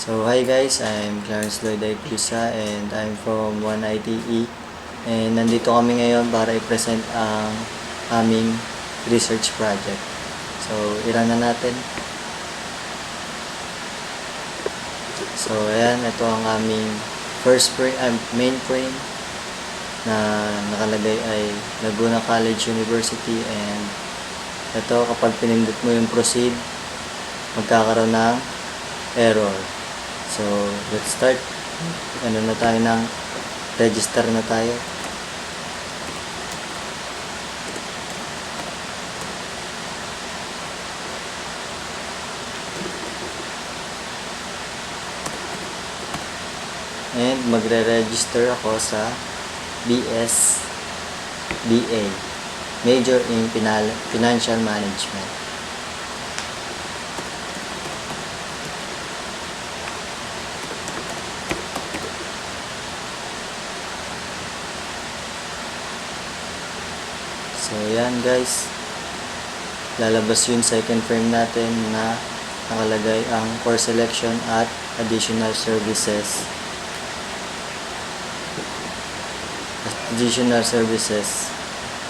So hi guys, I'm Clarence Lloyd Aypusa and I'm from 1ITE and nandito kami ngayon para i-present ang aming research project. So ilan na natin. So ayan, ito ang aming main frame na nakalagay ay Laguna College University, and ito kapag pinindot mo yung proceed magkakaroon ng error. So, let's start. Ano na tayo ng register na tayo. And magre-register ako sa BA, Major in Financial Management. So, yan guys. Lalabas yung second frame natin na nakalagay ang course selection at additional services.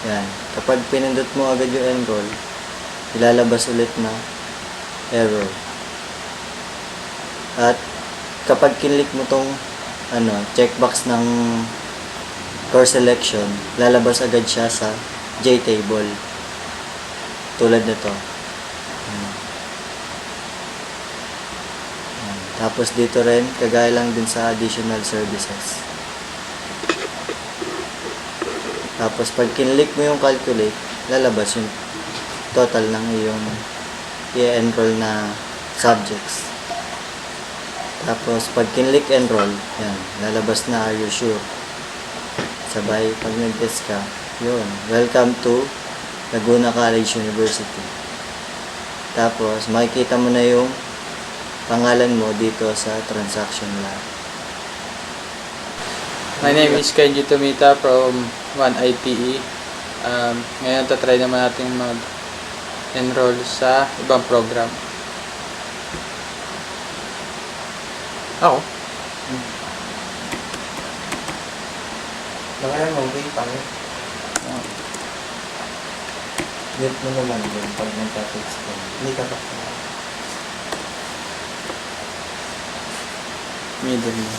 Yan. Kapag pinindot mo agad yung enroll, ilalabas ulit na error. At kapag kinlik mo tong checkbox ng course selection, lalabas agad siya sa JTable. Tulad nito. Tapos dito rin, kagaya lang din sa additional services. Tapos pag kinlik mo yung calculate, lalabas yung total ng iyong i-enroll na subjects. Tapos pag kinlik enroll, yan, lalabas na are you sure. Sabay pag nag-test ka, yun, welcome to Laguna College University. Tapos makikita mo na yung pangalan mo dito sa transaction log. My name is Kenji Tomita from 1ITE. Ngayon tatry naman natin mag-enroll sa ibang program. Ako? Baka mo, wait pa rin. Mute mo naman din pag nagka-text ko. Hindi ka pa. Middle mo.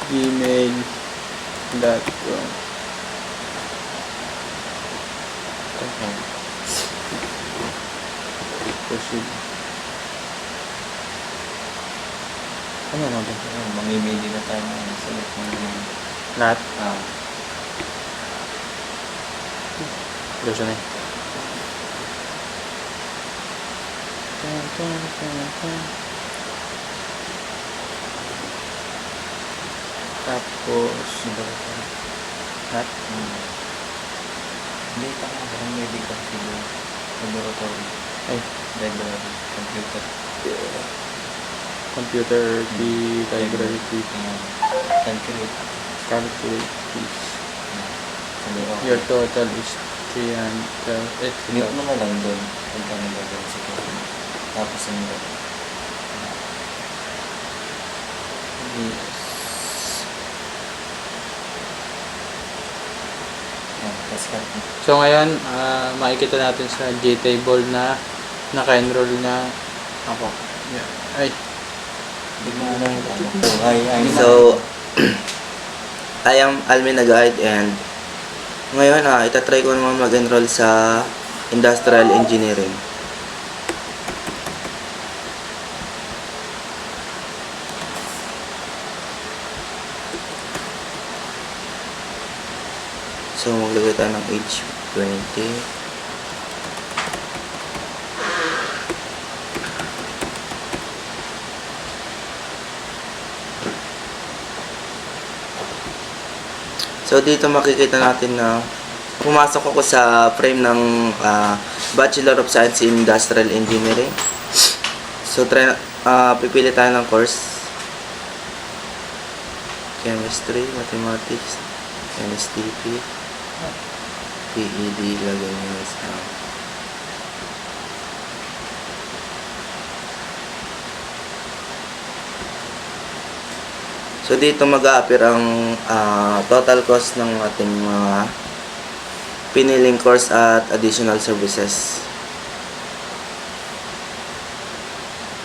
Gmail.com. Proceed. Ano na ba? Mamimili na tayo ng select mo naman. Lahat? Gusto na eh. Tapos lahat? Hindi pa nga. Parang medical siguro. Laboratory. Ay. Library. Computer. Computer fee, library fee. Calculate. Calculate fees. Your total is 300. Mute mo na lang doon. Kung paano gagawin sa kanya. Tapos ang gagawin. Yes. So ngayon, makikita natin sa JTable na naka-enroll na ako. Yeah. Ay. So, I am Almin Nagaid, and ngayon itatry ko naman mag-enroll sa Industrial Engineering. So, maglagay tayo ng age 20. So, dito makikita natin na pumasok ako sa frame ng Bachelor of Science in Industrial Engineering. So, pipili tayo ng course. Chemistry, Mathematics, NSTP, PED, lagay nyo sa... So, dito mag-a-appear ang total cost ng ating mga piniling course at additional services.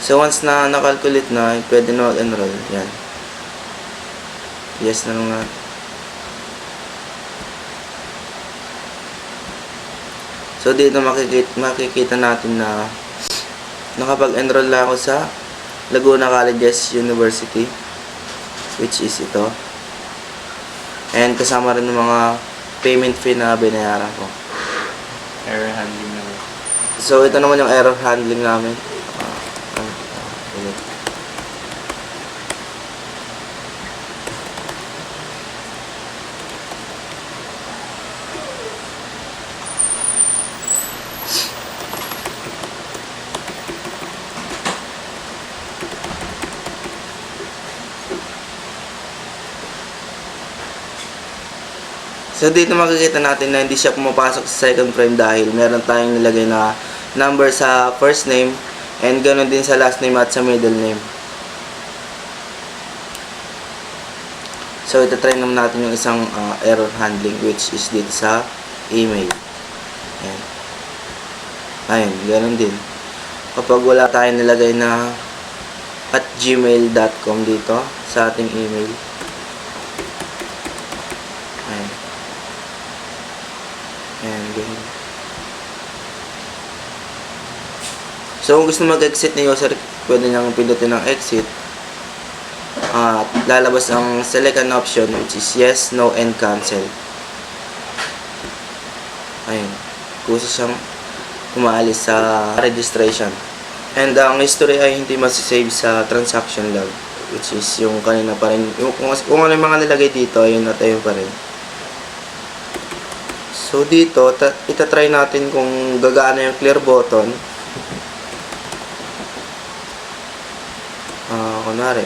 So, once na nakalculate na, pwede na mag-enroll. Yan. Yes na nga. So, dito makikita natin na nakapag-enroll na ako sa Laguna Colleges University, which is ito. And kasama rin ng mga payment fee na binayaran ko. Error handling naman. So, ito naman yung error handling namin. Ulit. So, dito makikita natin na hindi siya pumapasok sa second frame dahil meron tayong nilagay na number sa first name and ganoon din sa last name at sa middle name. So, ito-try naman natin yung isang error handling which is dito sa email. Ayan. Ayun, ganoon din. Kapag wala tayong nilagay na at gmail.com dito sa ating email. Ayan. Ayan, ganyan. So, kung gusto mag-exit ni user, pwede niyang pindutin ng exit. At lalabas ang select an option which is yes, no, and cancel. Ayun. Kusa siyang umaalis sa registration. And ang history ay hindi masisave sa transaction log, which is yung kanina pa rin. Kung ano yung mga nilagay dito, ayun at ayun pa rin. So, dito, itatry natin kung gagana yung clear button. Kunwari,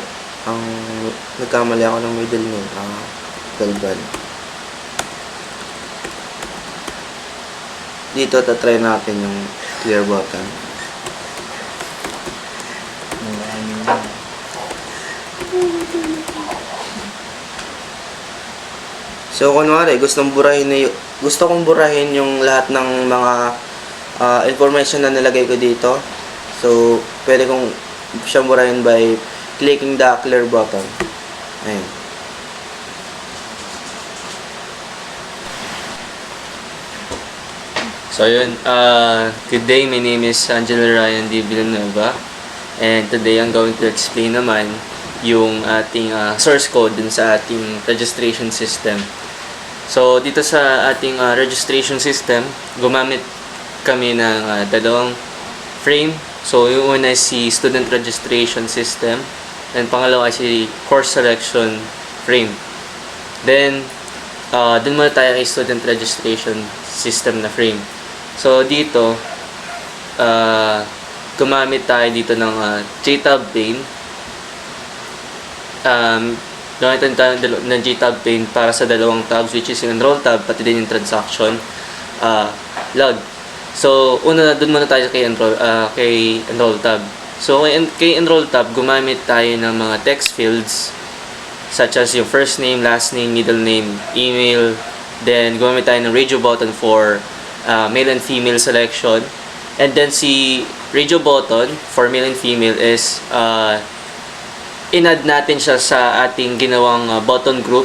nagkamali ako ng middle name. Galvan. Dito, tatry natin yung clear button. So, kunwari, gusto kong burahin yung lahat ng mga information na nilagay ko dito. So, pwede kong siyang burahin by clicking the clear button. Ayun. So yun, good day, my name is Angelo Ryan D. Villanueva, and today I'm going to explain naman yung ating source code dun sa ating registration system. So dito sa ating registration system, gumamit kami ng dalawang frame. So yung una is si student registration system, and pangalawa ay si course selection frame. Then dun muna tayo kay student registration system na frame. So dito, gumamit tayo dito ng JTAB pane. Gamitin tayo ng JTAB pane para sa dalawang tabs, which is yung enroll tab, pati din yung transaction log. So una, dun muna tayo kay enroll tab. So kay enroll tab, gumamit tayo ng mga text fields such as yung first name, last name, middle name, email. Then gumamit tayo ng radio button for male and female selection, and then si radio button for male and female is in-add natin siya sa ating ginawang button group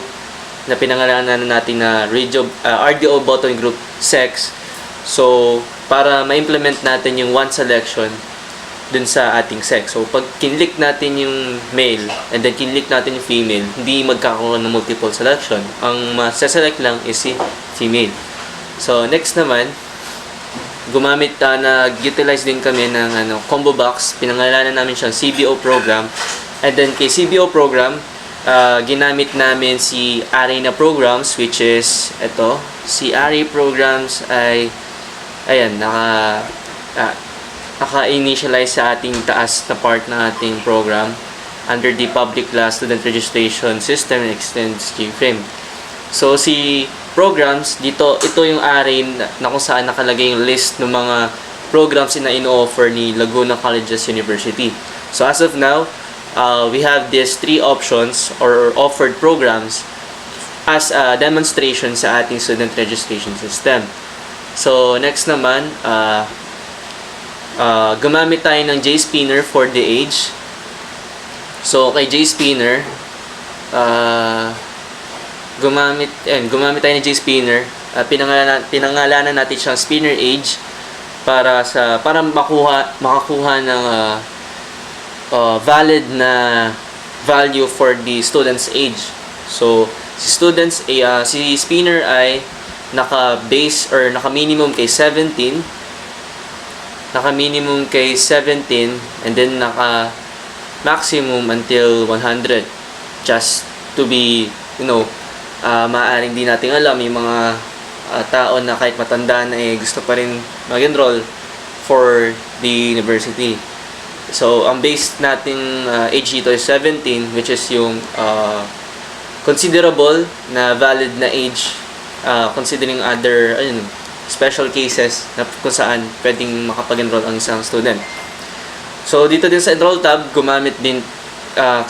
na pinangalanan natin na RDO button group sex. So para ma-implement natin yung one selection dun sa ating sex. So pag kinlik natin yung male and then kinlik natin yung female, hindi magkakaroon ng multiple selection. Ang ma-select lang is si female. So, next naman, nag-utilize din kami ng combo box. Pinangalanan namin siyang CBO program. And then, kay CBO program, ginamit namin si array na programs, which is, ito. Si array programs ay ayan, naka-initialize sa ating taas na part ng ating program under the Public Class Student Registration System and Extended Keyframe. So, si programs, ito yung array na kung saan nakalagay yung list ng mga programs na ino-offer ni Laguna Colleges University. So, as of now, we have these 3 options or offered programs as a demonstration sa ating student registration system. So, next naman, gumamit tayo ng JSpinner for the age. So, kay JSpinner, gumamit tayo ng JSpinner. Pinangalanan natin siyang Spinner Age para makakuha ng valid na value for the student's age. So, si Spinner ay naka-base or naka-minimum kay 17, and then naka-maximum until 100, just to be, maaaring di natin alam yung mga tao na kahit matanda na gusto pa rin mag-enroll for the university. So, ang base nating age dito is 17, which is yung considerable na valid na age, considering other special cases na kung saan pwedeng makapag-enroll ang isang student. So, dito din sa Enroll tab, gumamit din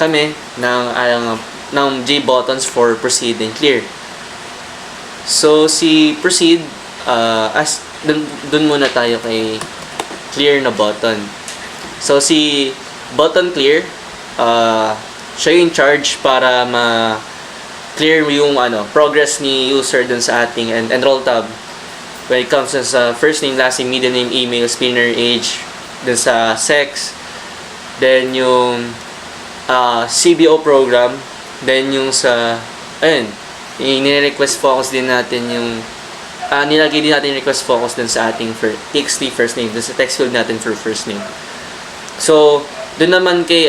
kami ng J buttons for Proceed and Clear. So, si Proceed, dun muna tayo kay Clear na button. So, si button Clear, siya yung charge para ma-clear yung progress ni user dun sa ating Enroll tab. When it comes to sa first name, last name, middle name, email, Spinner, age, dun sa sex, then yung CBO program, then yung sa, nire-request focus din natin yung, nilagay din natin yung request focus dun sa ating TXT first name, dun sa text field natin for first name. So, dun naman kay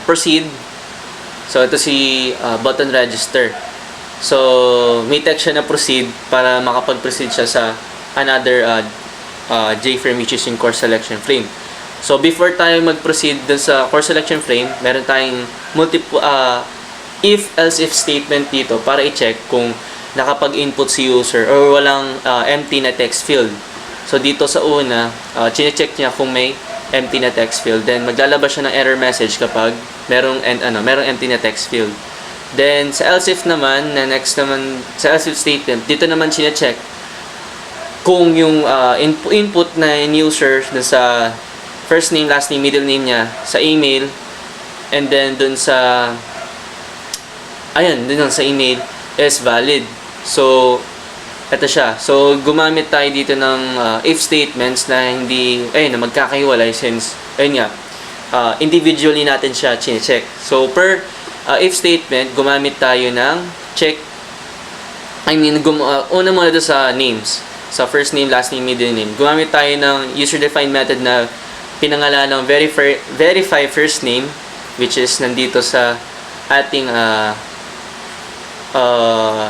Proceed. So, ito si button register. So, may text siya na proceed para makapag-proceed siya sa another JFrame, which is yung course selection frame. So, before tayo mag-proceed dun sa course selection frame, meron tayong if-else-if statement dito para i-check kung nakapag-input si user or walang empty na text field. So, dito sa una, chine-check niya kung may empty na text field. Then, maglalabas siya ng error message kapag merong empty na text field. Then, sa else-if naman, sa else-if statement, dito naman chine-check kung yung input na user dun sa first name, last name, middle name niya sa email, and then dun sa email is valid. So, ito siya. So, gumamit tayo dito ng if statements na na magkakahiwalay since, individually natin siya chine-check. So, per if statement, gumamit tayo ng una muna doon sa names. Sa first name, last name, middle name. Gumamit tayo ng user-defined method na pinangalan ng verify first name, which is nandito sa ating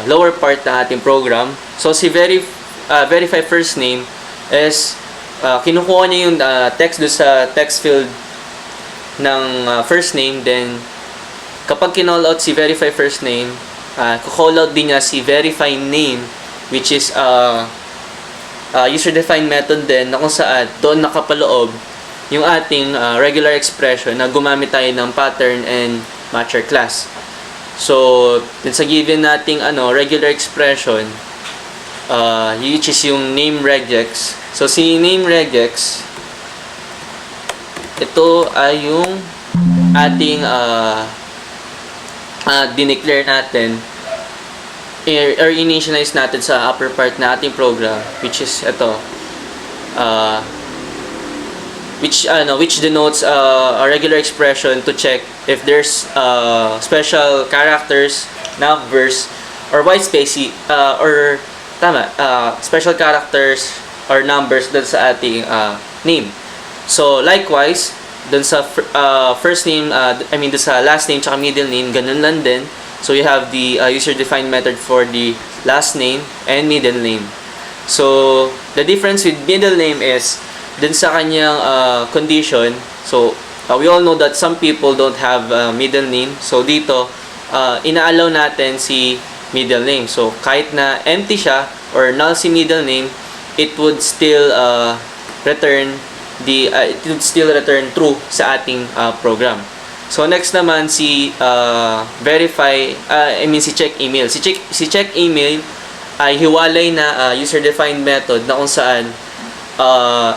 lower part ng ating program. So, si verify first name is kinukuha niya yung text doon sa text field ng first name. Then, kapag kinall out si verify first name, call out din niya si verify name, which is user-defined method din na kung saan doon nakapaloob yung ating regular expression na gumamit tayo ng pattern and matcher class. So, dun sa given nating regular expression, which is yung name regex. So, si name regex, ito ay yung ating dineclare natin or initialize natin sa upper part na ating program, which is ito, which denotes a regular expression to check if there's special characters, numbers, or white space, special characters or numbers dun sa ating name. So, likewise, dun sa first name, dun sa last name tsaka middle name, ganun lang din. So we have the user-defined method for the last name and middle name. So the difference with middle name is dun sa kanyang condition. So we all know that some people don't have middle name. So dito, ina-allow natin si middle name. So kahit na empty siya or null si middle name, it would still return true sa ating program. So next naman si si check email. Si check email ay hiwalay na user-defined method na kung saan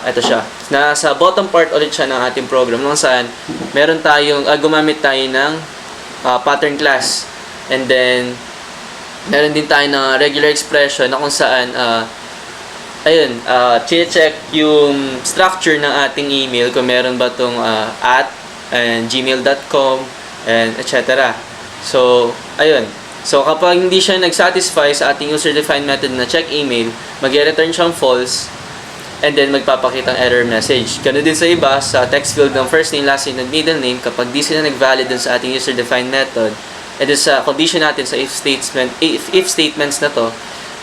ito siya. Nasa bottom part ulit siya ng ating program kung saan meron tayong gumamit tayo ng pattern class. And then meron din tayo ng regular expression na kung saan check yung structure ng ating email kung meron ba tong at and gmail.com and etc. So ayun. So kapag hindi siya nag-satisfy sa ating user-defined method na check email, mag-return siyang false and then magpapakita ang error message. Ganun din sa iba, sa text field ng first name, last name, and middle name, kapag di sila nag-valid dun sa ating user-defined method, and then sa condition natin sa if statements na to,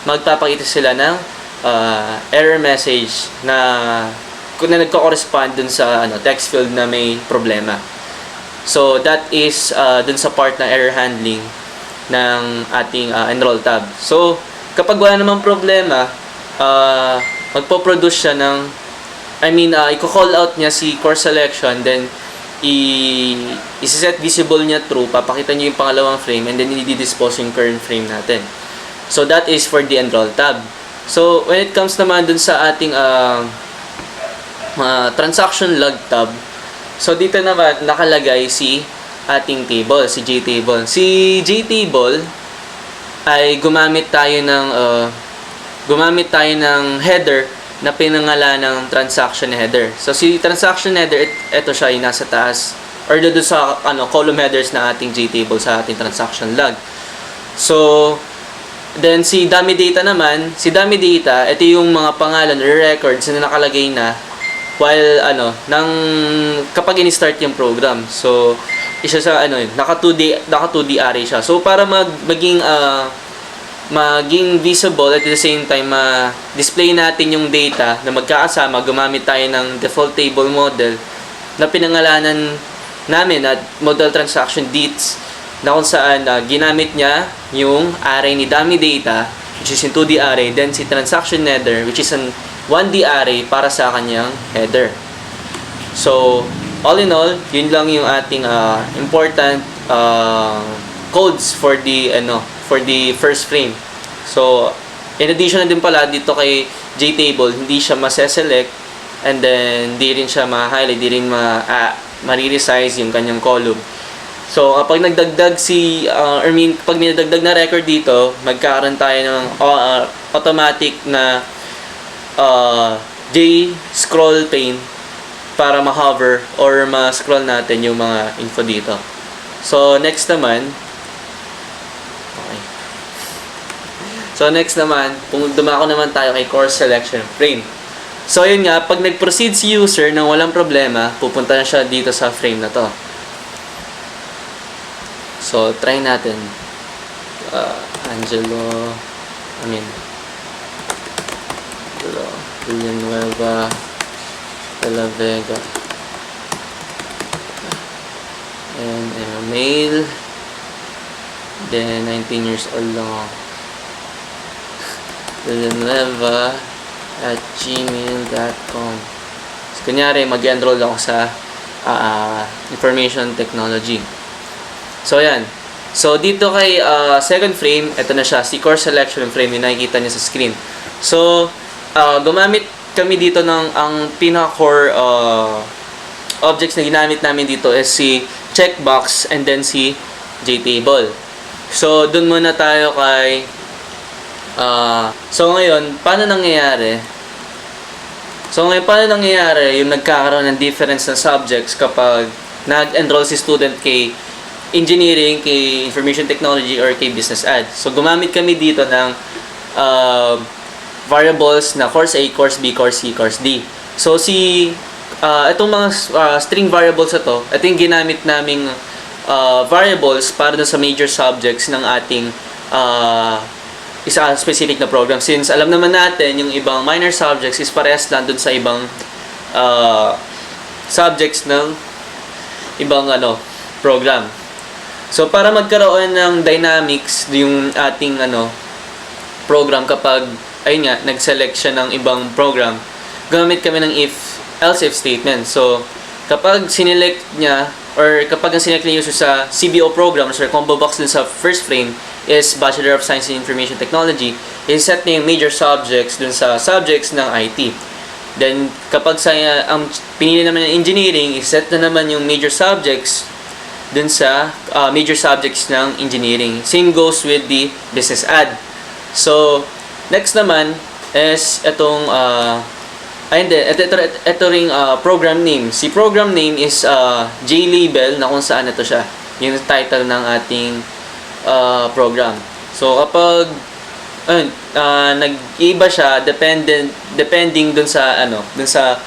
magpapakita sila ng error message na kung na nagko-correspond dun sa text field na may problema. So that is dun sa part ng error handling ng ating enroll tab. So kapag wala namang problema, magpo-produce siya ng i-call out niya si course selection, then i-set visible niya true, papakita niya yung pangalawang frame, and then i-dispose yung current frame natin. So that is for the enroll tab. So when it comes naman dun sa ating transaction log tab, so dito naman nakalagay si ating table, si JTable. Si JTable ay gumamit tayo ng header na pinangalan ng transaction header. So si transaction header, ito siya yung nasa taas or doon sa column headers na ating JTable sa ating transaction log. So then si dummy data naman, ito yung mga pangalan or records na nakalagay na while kapag in-start yung program. So isa sa naka 2D array siya. So para maging visible at the same time display natin yung data na magkakasama, gumamit tayo ng default table model na pinangalanan namin at model transaction dates, na kung saan ginamit niya yung array ni dummy data, which is in 2D array, then si transaction header, which is an 1D array para sa kanyang header. So all in all, yun lang yung ating important codes for the first frame. So in addition na din pala dito kay JTable, hindi siya ma-select and then di rin siya ma-highlight, di rin ma-resize yung kanyang column. So kapag nagdagdag pag may nagdagdag na record dito, magkakaroon tayo ng automatic na J-scroll pane para ma-hover or ma-scroll natin yung mga info dito. So next naman, dumako naman tayo kay course selection frame. So yun nga, pag nag-proceed si user nang walang problema, pupunta na siya dito sa frame na to. So try natin. Angelo Villanueva de la Vega, and I'm a male, then 19 years old lang ako. Villanueva at gmail.com. So kunyari mag-enroll ako sa information technology. So yan. So dito kay second frame, ito na siya, si course selection frame, yung nakikita niyo sa screen. So gumamit kami dito ng ang pinaka-core objects na ginamit namin dito is si checkbox and then si JTable. So dun muna tayo kay so ngayon paano nangyayari yung nagkakaroon ng difference ng subjects kapag nag-enroll si student kay engineering, kay information technology, or kay business ad. So gumamit kami dito ng variables na course A, course B, course C, course D. So itong mga string variables na to, ito yung ginamit naming variables para dun sa major subjects ng ating isa specific na program. Since alam naman natin, yung ibang minor subjects is parehas lang dun sa ibang subjects ng ibang program. So, para magkaroon ng dynamics yung ating program kapag, ayun nga, nag-select siya ng ibang program, gamit kami ng else-if statement. So, kapag sinelect niya, or kapag ang sinelect niya user sa CBO program, or combo box dun sa first frame, is Bachelor of Science in Information Technology, i-set niya yung major subjects dun sa subjects ng IT. Then, kapag ang pinili naman ng engineering, i-set na naman yung major subjects dun sa major subjects ng engineering. Same goes with the business ad. So, next naman is itong ito ring program name. Si program name is JLabel, na kung saan ito siya. Yung title ng ating program. So, kapag nag-iba siya depending dun sa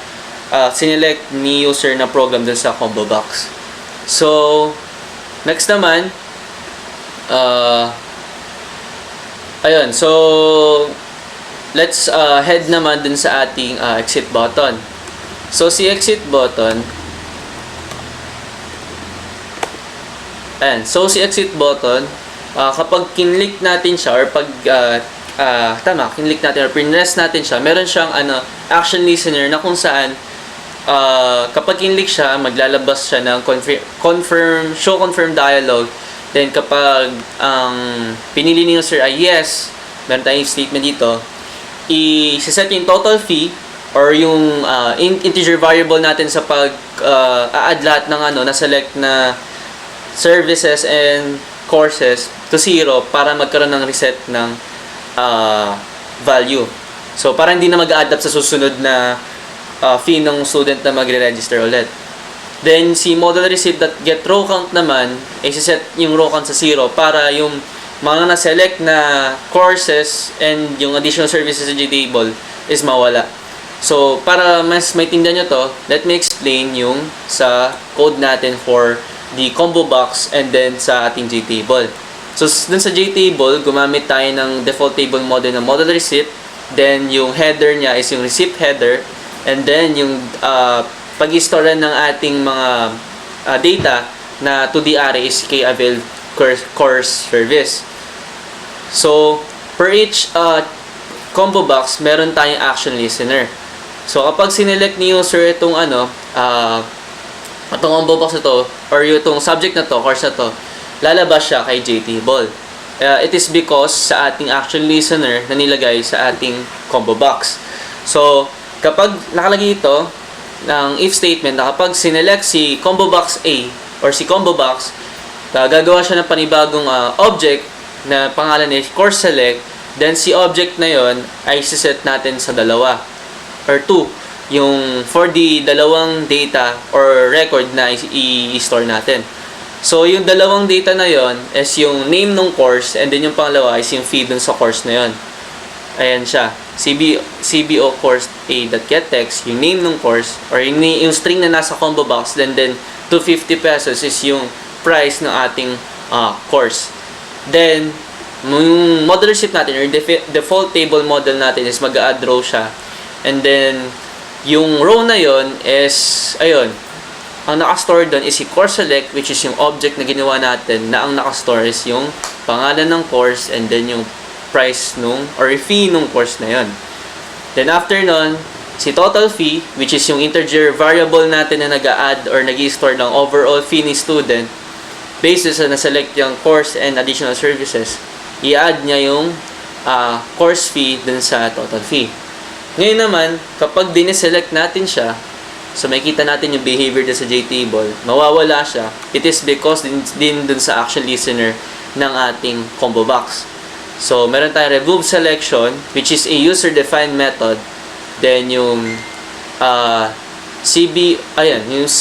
sinelect ni user na program dun sa combo box. So, next naman, ayun. So, let's head naman dun sa ating exit button. So, si exit button, ayan. So, si exit button, kapag kinlik natin siya, or pag, kinlik natin, or pinress natin siya, meron siyang, action listener na kung saan, kapag kinlik siya, maglalabas siya ng show confirm dialog. Then, kapag ang pinili ni user ay yes, meron tayong statement dito, i-set yung total fee, or yung integer variable natin sa pag-add lahat ng na-select na services and courses to 0 para magkaroon ng reset ng value. So, para hindi na mag-add up sa susunod na fee ng student na magre-register ulit. Then, si model receipt.get row count naman, i-set yung row count sa 0 para yung mga na-select na courses and yung additional services sa JTable is mawala. So, para mas maintindihan nyo to, let me explain yung sa code natin for the combo box and then sa ating JTable. So, dun sa JTable, gumamit tayo ng default table model na model receipt. Then, yung header niya is yung receipt header. And then, yung pag-store ng ating mga data na to the array is kavail course service. So, per each combo box, meron tayong action listener. So, kapag sinelect ni user itong itong combo box na to, or itong subject na to, course na to, lalabas siya kay JTable. It is because sa ating action listener na nilagay sa ating combo box. So, kapag nakalagay ito ng if statement na kapag sinelect si combo box A or si combo box, gagawa siya ng panibagong object na pangalan ni course select, then si object na yon ay siset natin sa dalawa or 2. Yung for the dalawang data or record na i-store natin. So, yung dalawang data na yon is yung name ng course, and then yung pangalawa is yung fee dun sa course na yon. Ayan siya. CBO course A.getText, yung name ng course, or yung string na nasa combo box, then 250 pesos is yung price ng ating course. Then, yung model receipt natin, or default table model natin is mag-add row siya. And then, yung row na yon is, ayun, ang nakastore doon is si course select, which is yung object na ginawa natin, na ang nakastore is yung pangalan ng course and then yung price nung, or fee nung course na yon. Then after nun, si total fee, which is yung integer variable natin na nag-add or nag-store ng overall fee ni student, basis sa na-select yung course and additional services, i-add niya yung course fee dun sa total fee. Ngayon naman, kapag dine-select natin siya, so makikita natin yung behavior dun sa JTable, mawawala siya. It is because din dun sa action listener ng ating combo box. So, meron tayong remove selection, which is a user-defined method. Then, yung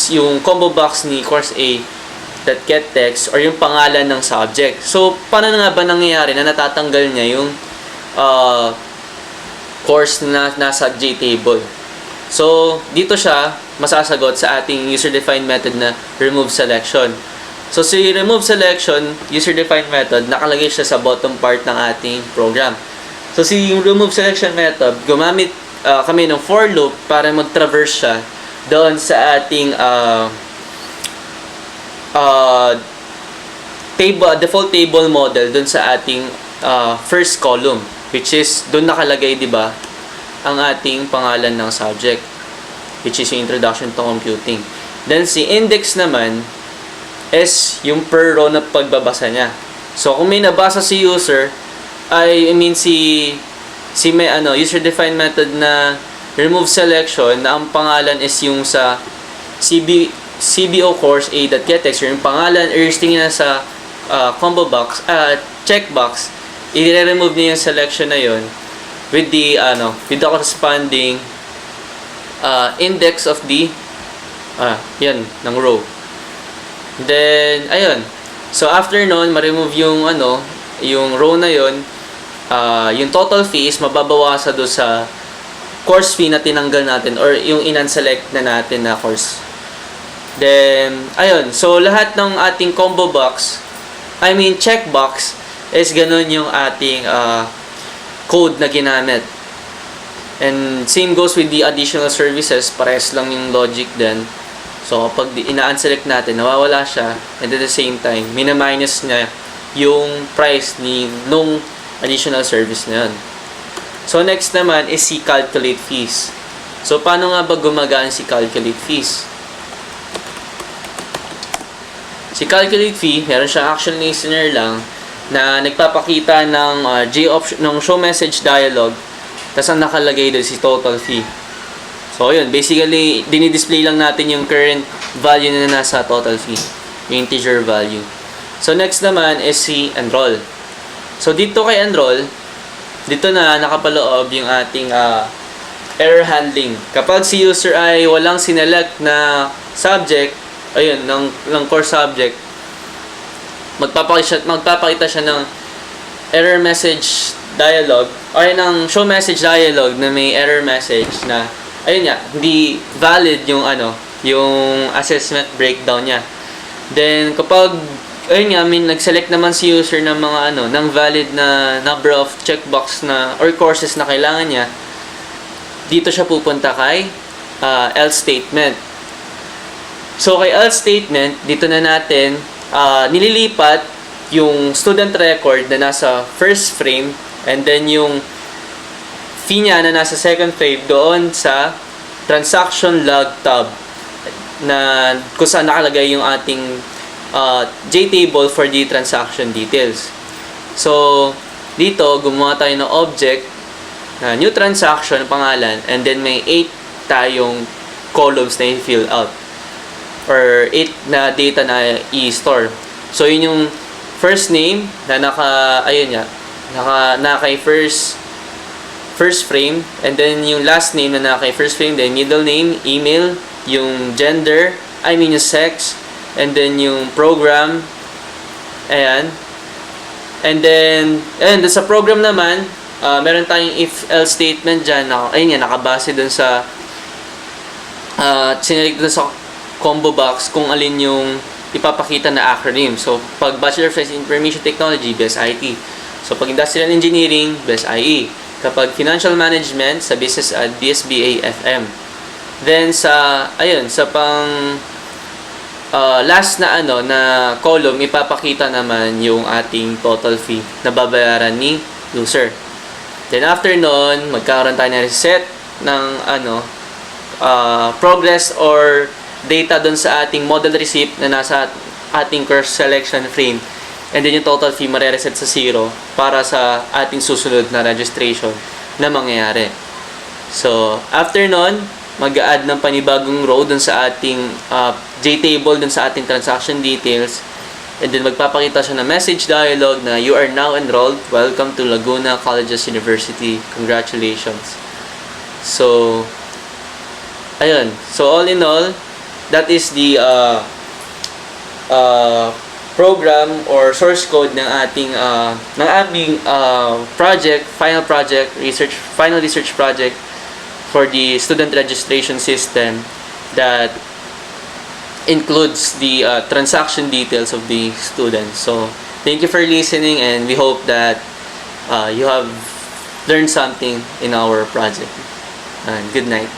yung combo box ni course A that get text or yung pangalan ng subject. So, paano nga ba nangyayari na natatanggal niya yung course na nasa JTable? So, dito siya masasagot sa ating user-defined method na remove selection. So, si remove selection, user-defined method, nakalagay siya sa bottom part ng ating program. So, si remove selection method, gumamit kami ng for loop para mag-traverse siya doon sa ating default table model doon sa ating first column, which is doon nakalagay, di ba, ang ating pangalan ng subject, which is yung introduction to computing. Then, si index naman is yung per row na pagbabasa niya. So, kung may nabasa si user, I mean si may user-defined method na remove selection na ang pangalan is yung sa CBO course A.getText, yung pangalan, i-listing niya sa combo box, checkbox, i-remove niya yung selection na yon with the corresponding index of the yan, ng row. Then, ayun. So, after nun, ma-remove yung yung row na yon, yung total fee is mababawasan doon sa course fee na tinanggal natin or yung in-unselect na natin na course. Then, ayun. So, lahat ng ating combo box, checkbox, is ganun yung ating code na ginamit. And same goes with the additional services, parehas lang yung logic din. So, pag ina-unselect natin, nawawala siya, and at the same time, mina-minus niya yung price nung additional service na yun. So, next naman is si calculate fees. So, paano nga ba gumagaan si calculate fees? Si calculate fee, meron siyang action listener lang na nagpapakita ng ng show message dialog, tapos ang nakalagay doon si total fee. So, yun. Basically, dinidisplay lang natin yung current value na nasa total fee. Yung integer value. So, next naman is si enroll. So, dito kay enroll, dito na nakapaloob yung ating error handling. Kapag si user ay walang sinelect na subject, ayun, ng core subject, magpapakita siya ng error message dialog or ng show message dialog na may error message na ayun nga, hindi valid yung yung assessment breakdown niya. Then kapag ayun nga, nag-select naman si user ng mga ng valid na number of checkbox na or courses na kailangan niya, dito siya pupunta kay else statement. So kay else statement, dito na natin nililipat yung student record na nasa first frame and then yung fee niya na nasa second frame doon sa transaction log tab na kung saan nakalagay yung ating JTable for the transaction details. So, dito, gumawa tayo ng object na new transaction pangalan and then may 8 tayong columns na i-fill out or 8 na data na i-store. So, yun yung first name na naka first frame, and then yung last name na naka first frame, then middle name, email, yung gender, yung sex, and then yung program, ayan. And then sa program naman, meron tayong if-else statement dyan, ayun nga, nakabase dun sa sinelect dun sa combo box kung alin yung ipapakita na acronym. So, pag Bachelor of Science in Information Technology, BEST IT. So, pag Industrial Engineering, BEST IE. Kapag Financial Management, sa Business at BSBA FM. Then, sa pang last na na column, ipapakita naman yung ating total fee na babayaran ni user. Then, after nun, magkakaroon tayo na reset ng progress or data dun sa ating model receipt na nasa ating course selection frame, and then yung total fee mare-reset sa 0 para sa ating susunod na registration na mangyayari. So, after nun, mag-add ng panibagong row dun sa ating JTable dun sa ating transaction details, and then magpapakita siya ng message dialog na you are now enrolled, welcome to Laguna Colleges University, congratulations. So, ayun. So, all in all, that is the program or source code ng ating aming final research project for the student registration system that includes the transaction details of the students. So thank you for listening, and we hope that you have learned something in our project. And good night.